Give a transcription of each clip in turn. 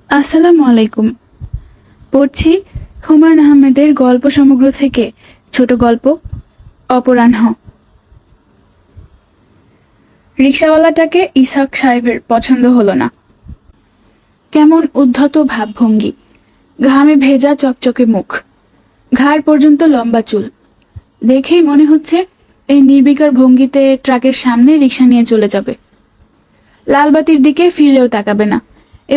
আসসালামু আলাইকুম। পড়ছি হুমায়ুন আহমেদের গল্প সমগ্র থেকে ছোট গল্প অপরাহ্ন। রিকশাওয়ালাটাকে ইসহাক সাহেবের পছন্দ হলো না। কেমন উদ্ধত ভাবভঙ্গি, ঘামে ভেজা চকচকে মুখ, ঘাড় পর্যন্ত লম্বা চুল। দেখেই মনে হচ্ছে এই নির্বিকার ভঙ্গিতে ট্রাকের সামনে রিকশা নিয়ে চলে যাবে। লালবাতির দিকে ফিরেও তাকাবে না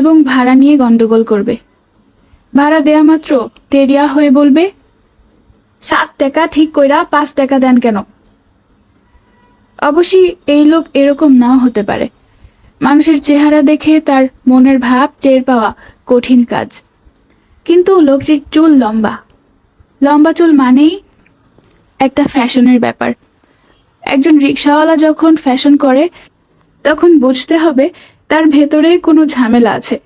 এবং ভাড়া নিয়ে গন্ডগোল করবে। ভাড়া দেয়া মাত্র তেরিয়া হয়ে বলবে, 7 টাকা ঠিক কইরা 5 টাকা দেন কেন? অবশ্যই এই লোক এরকম নাও হতে পারে। মানুষের চেহারা দেখে তার মনের ভাব টের পাওয়া কঠিন কাজ। কিন্তু লোকটির চুল লম্বা, লম্বা চুল মানেই একটা ফ্যাশনের ব্যাপার। একজন রিকশাওয়ালা যখন ফ্যাশন করে তখন বুঝতে হবে তার ভেতরে কোনো ঝামেলা আছে।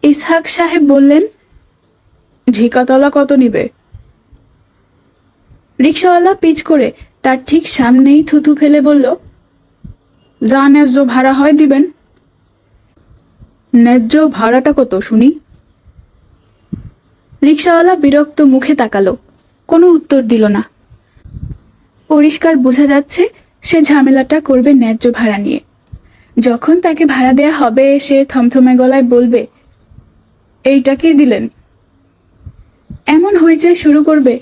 ইসহাক সাহেব বললেন, ঝিকাতলা কত নিবে? রিকশাওয়ালা পিচ করে তার ঠিক সামনেই থুতু ফেলে বলল, যা ন্যায্য ভাড়া হয় দিবেন। ন্যায্য ভাড়াটা কত শুনি? রিকশাওয়ালা বিরক্ত মুখে তাকালো, কোনো উত্তর দিল না। পরিষ্কার বোঝা যাচ্ছে সে ঝামেলাটা করবে ন্যায্য ভাড়া নিয়ে। যখন তাকে ভাড়া দেয়া হবে সে থমথমে গলায় বলবে, এইটা কি দিলেন? এমন হইচই শুরু করবে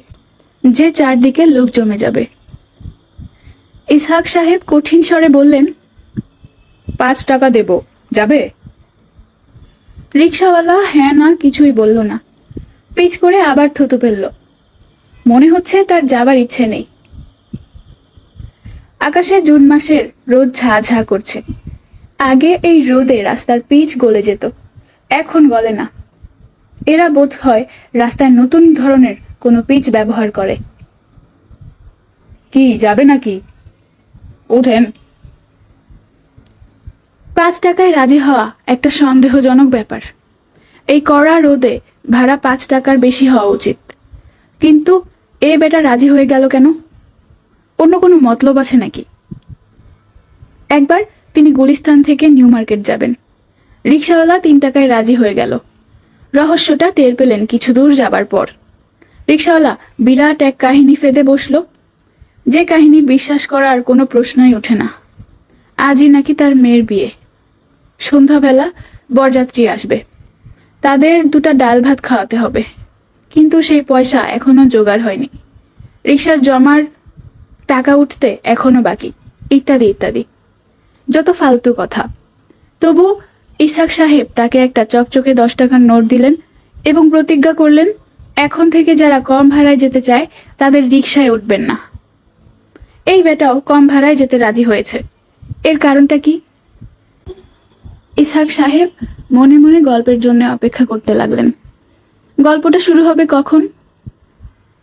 যে চারদিকে লোক জমে যাবে। ইসহাক সাহেব কঠিন স্বরে বললেন, 5 টাকা দেব, যাবে? রিকশাওয়ালা হ্যাঁ না কিছুই বলল না, পিচ করে আবার থুতু ফেলল। মনে হচ্ছে তার যাবার ইচ্ছে নেই। আকাশে জুন মাসের রোদ ঝাঁ ঝাঁ করছে। আগে এই রোদে রাস্তার পিচ গলে যেত, এখন গলে না। এরা বোধ হয় রাস্তায় নতুন ধরনের কোনো পিচ ব্যবহার করে। কি যাবে নাকি? ওঠেন। 5 টাকায় রাজি হওয়া একটা সন্দেহজনক ব্যাপার। এই কড়া রোদে ভাড়া 5 টাকার বেশি হওয়া উচিত। কিন্তু এ বেটা রাজি হয়ে গেল কেন? অন্য কোনো মতলব আছে নাকি? একবার তিনি গুলিস্তান থেকে নিউ মার্কেট যাবেন। রিকশাওয়ালা 3 টাকায় রাজি হয়ে গেল। রহস্যটা টের পেলেন কিছু দূর যাবার পর। রিকশাওয়ালা বিরাট এক কাহিনী ফেদে বসল, যে কাহিনী বিশ্বাস করার কোনো প্রশ্নই ওঠে না। আজই নাকি তার মেয়ের বিয়ে। সন্ধ্যাবেলা বরযাত্রী আসবে, তাদের 2টা ডাল ভাত খাওয়াতে হবে। কিন্তু সেই পয়সা এখনো জোগাড় হয়নি। রিকশার জমার টাকা উঠতে এখনো বাকি, ইত্যাদি ইত্যাদি, যত ফালতু কথা। তবু ইসহাক সাহেব তাকে একটা চকচকে 10 টাকার নোট দিলেন এবং প্রতিজ্ঞা করলেন, এখন থেকে যারা কম ভাড়ায় যেতে চায় তাদের রিকশায় উঠবেন না। এই বেটাও কম ভাড়ায় যেতে রাজি হয়েছে। এর কারণটা কি? ইসহাক সাহেব মনে মনে গল্পের জন্য অপেক্ষা করতে লাগলেন। গল্পটা শুরু হবে কখন?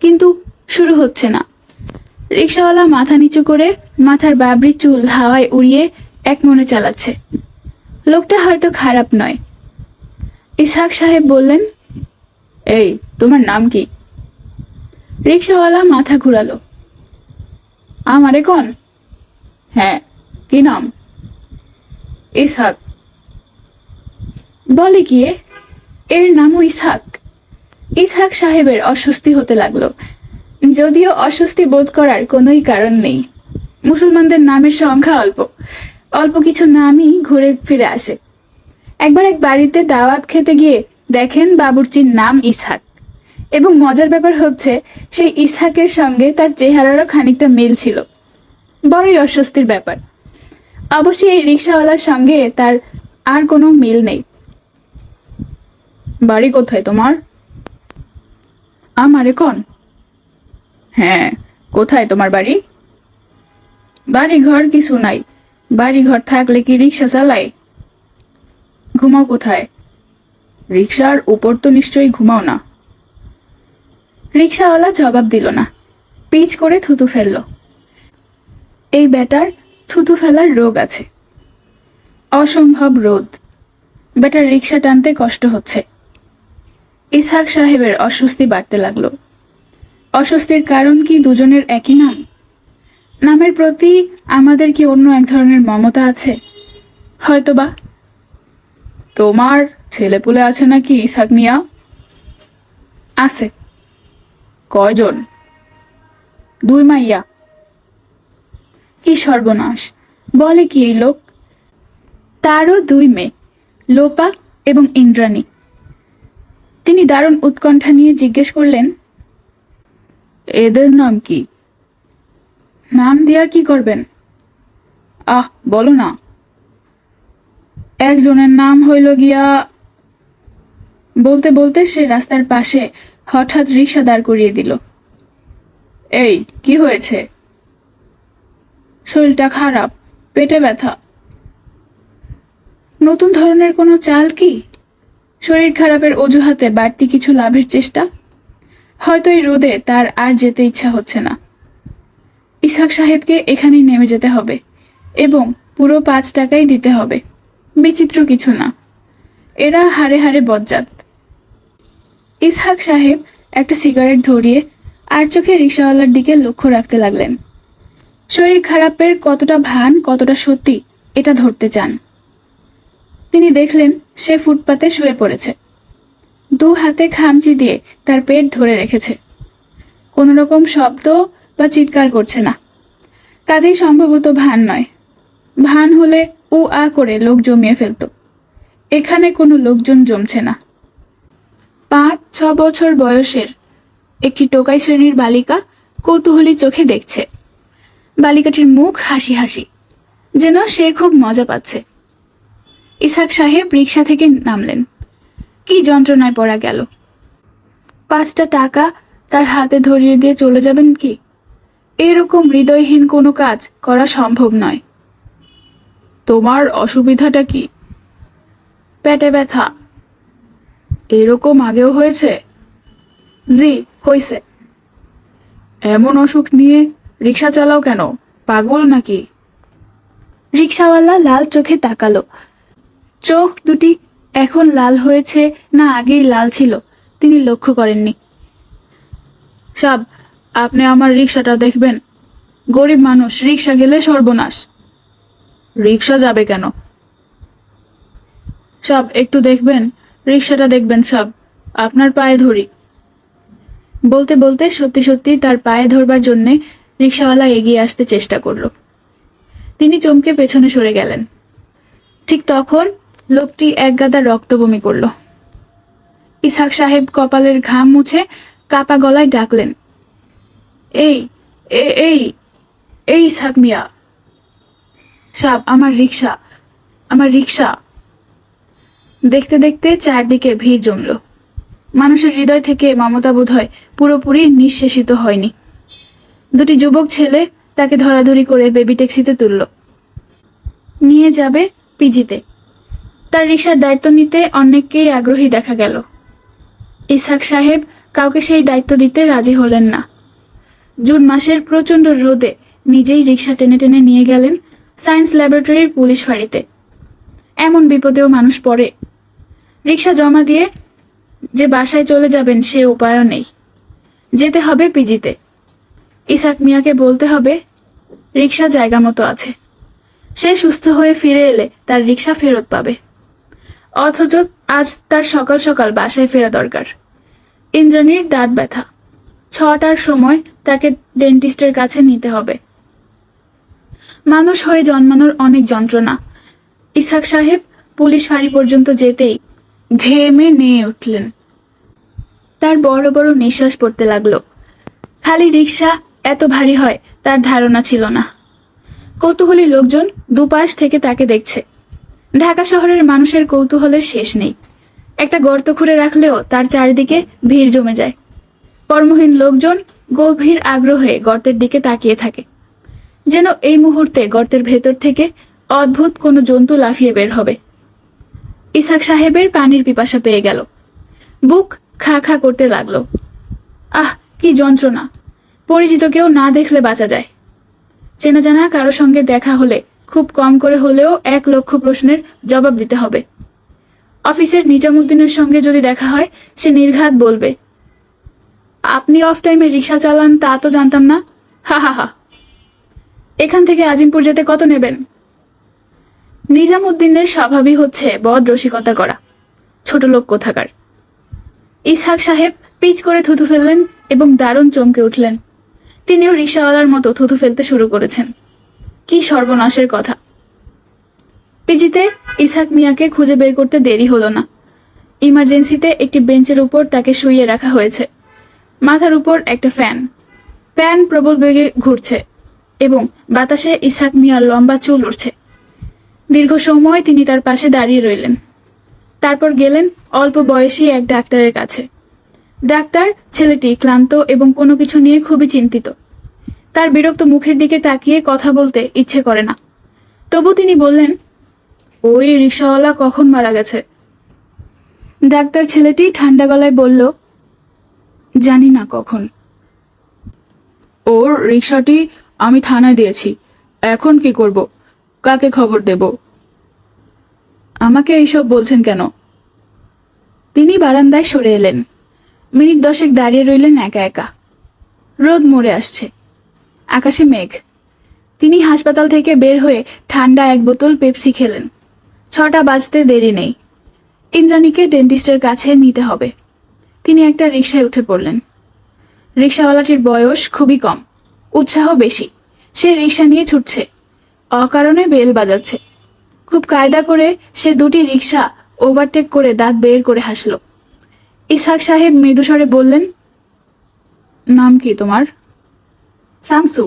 কিন্তু শুরু হচ্ছে না। রিকশাওয়ালা মাথা নিচু করে মাথার বাবরি চুল হাওয়ায় উড়িয়ে এক মনে চালাচ্ছে। লোকটা হয়তো খারাপ নয়। ইসহাক সাহেব বললেন, এই তোমার নাম কি? রিকশাওয়ালা মাথা ঘুরালো। আমারে কোন? হ্যাঁ, কি নাম? ইসহাক। বলে কি এর নামও ইসহাক? ইসহাক সাহেবের অস্বস্তি হতে লাগলো, যদিও অস্বস্তি বোধ করার কোনোই কারণ নেই। মুসলমানদের নামের সংখ্যা অল্প, অল্প কিছু নামই ঘুরে ফিরে আসে। একবার এক বাড়িতে দাওয়াত খেতে গিয়ে দেখেন বাবুর্চির নাম ইসহাক, এবং মজার ব্যাপার হচ্ছে সেই ইসহাকের সঙ্গে তার চেহারারও খানিকটা মিল ছিল। বড়ই অস্বস্তির ব্যাপার। অবশ্যই এই রিকশাওয়ালার সঙ্গে তার আর কোনো মিল নেই। বাড়ি কোথায় তোমার? আমারে কোন? হ্যাঁ, কোথায় তোমার বাড়ি? বাড়ি ঘর কিছু নাই। বাড়ি ঘর থাকলে কি রিক্সা চালায়? ঘুমাও কোথায়? রিক্সার উপর তো নিশ্চয়ই ঘুমাও না। রিকশাওয়ালা জবাব দিল না, পিচ করে থুতু ফেলল। এই বেটার থুতু ফেলার রোগ আছে, অসম্ভব রোদ। বেটার রিক্সা টানতে কষ্ট হচ্ছে। ইসহাক সাহেবের অস্বস্তি বাড়তে লাগলো। অস্বস্তির কারণ কি দুজনের একই নাম? নামের প্রতি আমাদের কি অন্য এক ধরনের মমতা আছে? হয়তোবা। তোমার ছেলেপুলে আছে নাকি ইসহাক মিয়া? আছে। কয়জন? 2 মাইয়া। কি সর্বনাশ, বলে কি এই লোক! তারও 2 মেয়ে, লোপা এবং ইন্দ্রাণী। তিনি দারুণ উৎকণ্ঠা নিয়ে জিজ্ঞেস করলেন, এদের নাম কি? নাম দেয়া কি করবেন? বলো না। একজনের নাম হইল গিয়া। বলতে বলতে সে রাস্তার পাশে হঠাৎ রিকশা দাঁড় করিয়ে দিল। এই কি হয়েছে? শরীরটা খারাপ, পেটে ব্যথা। নতুন ধরনের কোনো চাল কি? শরীর খারাপের অজুহাতে বাড়তি কিছু লাভের চেষ্টা? হয়তো এই রোদে তার আর যেতে ইচ্ছা হচ্ছে না। ইসহাক সাহেবকে এখানেই নেমে যেতে হবে এবং পুরো 5 টাকাই দিতে হবে। বিচিত্র কিছু না, এরা হাড়ে হাড়ে বজ্জাত। ইসহাক সাহেব একটা সিগারেট ধরিয়ে আর চোখে রিকশাওয়ালার দিকে লক্ষ্য রাখতে লাগলেন। শরীর খারাপের কতটা ভান, কতটা সত্যি, এটা ধরতে চান। তিনি দেখলেন সে ফুটপাতে শুয়ে পড়েছে। 2 হাতে খামচি দিয়ে তার পেট ধরে রেখেছে। কোনো রকম শব্দ বা চিৎকার করছে না। কাজেই সম্ভবত ভান নয়। ভান হলে করে লোক জমিয়ে ফেলত। এখানে কোনো লোকজন জমছে না। 5-6 বছর বয়সের একটি টোকাই শ্রেণীর বালিকা কৌতূহলী চোখে দেখছে। বালিকাটির মুখ হাসি হাসি, যেন সে খুব মজা পাচ্ছে। ইসহাক সাহেব রিকশা থেকে নামলেন। কি যন্ত্রণায় পড়া গেল! 5টা টাকা তার হাতে ধরিয়ে দিয়ে চলে যাবেন কি? এরকম হৃদয়হীন কোনো কাজ করা সম্ভব নয়। তোমার অসুবিধাটা কি? পেটে ব্যথা। এরকম আগেও হয়েছে? জি, হয়েছে। এমন অসুখ নিয়ে রিকশা চালাও কেন? পাগল নাকি? রিকশাওয়ালা লাল চোখে তাকালো। চোখ দুটি এখন লাল হয়েছে না আগেই লাল ছিল তিনি লক্ষ্য করেননি। সাব, আপনি আমার রিকশাটা দেখবেন। গরিব মানুষ, রিকশা গেলে সর্বনাশ। রিকশা যাবে কেন? সাব, একটু দেখবেন, রিকশাটা দেখবেন সাব, আপনার পায়ে ধরি। বলতে বলতে সত্যি সত্যি তার পায়ে ধরবার জন্যে রিকশাওয়ালা এগিয়ে আসতে চেষ্টা করল। তিনি চমকে পেছনে সরে গেলেন। ঠিক তখন লোকটি একগাদা রক্ত বমি করল। ইসহাক সাহেব কপালের ঘাম মুছে কাপা গলায় ডাকলেন, এই এই এই ইসহাক মিয়া সাব, আমার রিকশা, আমার রিকশা। দেখতে দেখতে চারদিকে ভিড় জমল। মানুষের হৃদয় থেকে মমতা বোধহয় পুরোপুরি নিঃশেষিত হয়নি। 2টি যুবক ছেলে তাকে ধরাধরি করে বেবি ট্যাক্সিতে তুলল। নিয়ে যাবে পিজিতে। তার রিকশার দায়িত্ব নিতে অনেককেই আগ্রহী দেখা গেল। ইসহাক সাহেব কাউকে সেই দায়িত্ব দিতে রাজি হলেন না। জুন মাসের প্রচণ্ড রোদে নিজেই রিকশা টেনে টেনে নিয়ে গেলেন সায়েন্স ল্যাবরেটরির পুলিশ ফাঁড়িতে। এমন বিপদেও মানুষ পড়ে। রিকশা জমা দিয়ে যে বাসায় চলে যাবেন সে উপায়ও নেই। যেতে হবে পিজিতে। ইসহাক মিয়াকে বলতে হবে রিকশা জায়গা মতো আছে। সে সুস্থ হয়ে ফিরে এলে তার রিকশা ফেরত পাবে। অথচ আজ তার সকাল সকাল বাসায় ফেরা দরকার। ইন্দ্রাণীর দাঁত ব্যথা। 6টার সময় তাকে ডেন্টিস্টের কাছে নিতে হবে। মানুষ হয়ে জন্মানোর অনেক যন্ত্রণা। ইসহাক সাহেব পুলিশ ফাঁড়ি পর্যন্ত যেতেই ঘেমে নিয়ে উঠলেন। তার বড় বড় নিঃশ্বাস পড়তে লাগলো। খালি রিকশা এত ভারী হয় তার ধারণা ছিল না। কৌতূহলী লোকজন দুপাশ থেকে তাকে দেখছে। ঢাকা শহরের মানুষের কৌতূহলের শেষ নেই। একটা গর্ত খুঁড়ে রাখলেও তার চারিদিকে ভিড় জমে যায়। কর্মহীন লোকজন গভীর আগ্রহে গর্তের দিকে তাকিয়ে থাকে, যেন এই মুহূর্তে গর্তের ভেতর থেকে অদ্ভুত কোনো জন্তু লাফিয়ে বের হবে। ইসহাক সাহেবের পানির পিপাসা পেয়ে গেল। বুক খা খা করতে লাগলো। কি যন্ত্রণা! পরিচিত কেউ না দেখলে বাঁচা যায়। চেনা জানা কারো সঙ্গে দেখা হলে খুব কম করে হলেও 1 লক্ষ প্রশ্নের জবাব দিতে হবে। অফিসের নিজামুদ্দিনের সঙ্গে যদি দেখা হয় সে নির্ঘাত বলবে, আপনি অফ টাইমে রিকশা চালান তা তো জানতাম না। হা হা হা। এখান থেকে আজিমপুর যেতে কত নেবেন? নিজামুদ্দিনের স্বভাবই হচ্ছে বদ রসিকতা করা, ছোট লোক কোথাকার। ইসহাক সাহেব পিচ করে থুতু ফেললেন এবং দারুণ চমকে উঠলেন। তিনিও রিকশাওয়ালার মতো থুতু ফেলতে শুরু করেছেন। কি সর্বনাশের কথা! পিজিতে ইসহাক মিয়াকে খুঁজে বের করতে দেরি হলো না। ইমার্জেন্সিতে একটি বেঞ্চের উপর তাকে শুইয়ে রাখা হয়েছে। মাথার উপর একটা ফ্যান। ফ্যান প্রবল বেগে ঘুরছে এবং বাতাসে ইসহাক মিয়ার লম্বা চুল উঠছে। দীর্ঘ সময় তিনি তার পাশে দাঁড়িয়ে রইলেন। তারপর গেলেন অল্প বয়সী এক ডাক্তারের কাছে। ডাক্তার ছেলেটি ক্লান্ত এবং কোনো কিছু নিয়ে খুবই চিন্তিত। তার বিরক্ত মুখের দিকে তাকিয়ে কথা বলতে ইচ্ছে করে না। তবু তিনি বললেন, ওই রিকশাওয়ালা কখন মারা গেছে? ডাক্তার ছেলেটি ঠান্ডা গলায় বলল, জানি না কখন। ওর রিকশাটি আমি থানায় দিয়েছি, এখন কি করব? কাকে খবর দেব? আমাকে এইসব বলছেন কেন? তিনি বারান্দায় সরে এলেন। মিনিট 10 দাঁড়িয়ে রইলেন একা একা। রোদ মরে আসছে, আকাশে মেঘ। তিনি হাসপাতাল থেকে বের হয়ে ঠান্ডা এক বোতল পেপসি খেলেন। 6টা বাজতে দেরি নেই। ইন্দ্রাণীকে ডেন্টিস্টের কাছে নিতে হবে। তিনি একটা রিকশায় উঠে পড়লেন। রিকশাওয়ালাটির বয়স খুবই কম, উৎসাহ বেশি। সে রিকশা নিয়ে ছুটছে, অকারণে বেল বাজাচ্ছে। খুব কায়দা করে সে দুটি রিকশা ওভারটেক করে দাঁত বের করে হাসল। ইসহাক সাহেব মৃদুস্বরে বললেন, নাম কি তোমার? শামসু।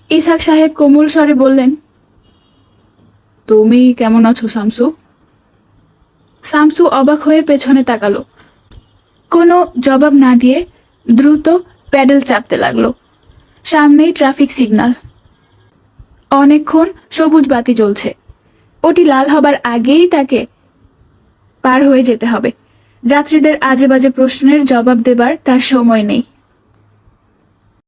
ইসহাক সাহেব কোমল স্বরে বললেন, তুমি কেমন আছো শামসু? শামসু অবাক হয়ে পেছনে তাকালো। কোনো জবাব না দিয়ে দ্রুত প্যাডেল চাপতে লাগলো। সামনেই ট্রাফিক সিগন্যাল। অনেকক্ষণ সবুজ বাতি জ্বলছে। ওটি লাল হবার আগেই তাকে পার হয়ে যেতে হবে। যাত্রীদের আজে বাজে প্রশ্নের জবাব দেবার তার সময় নেই।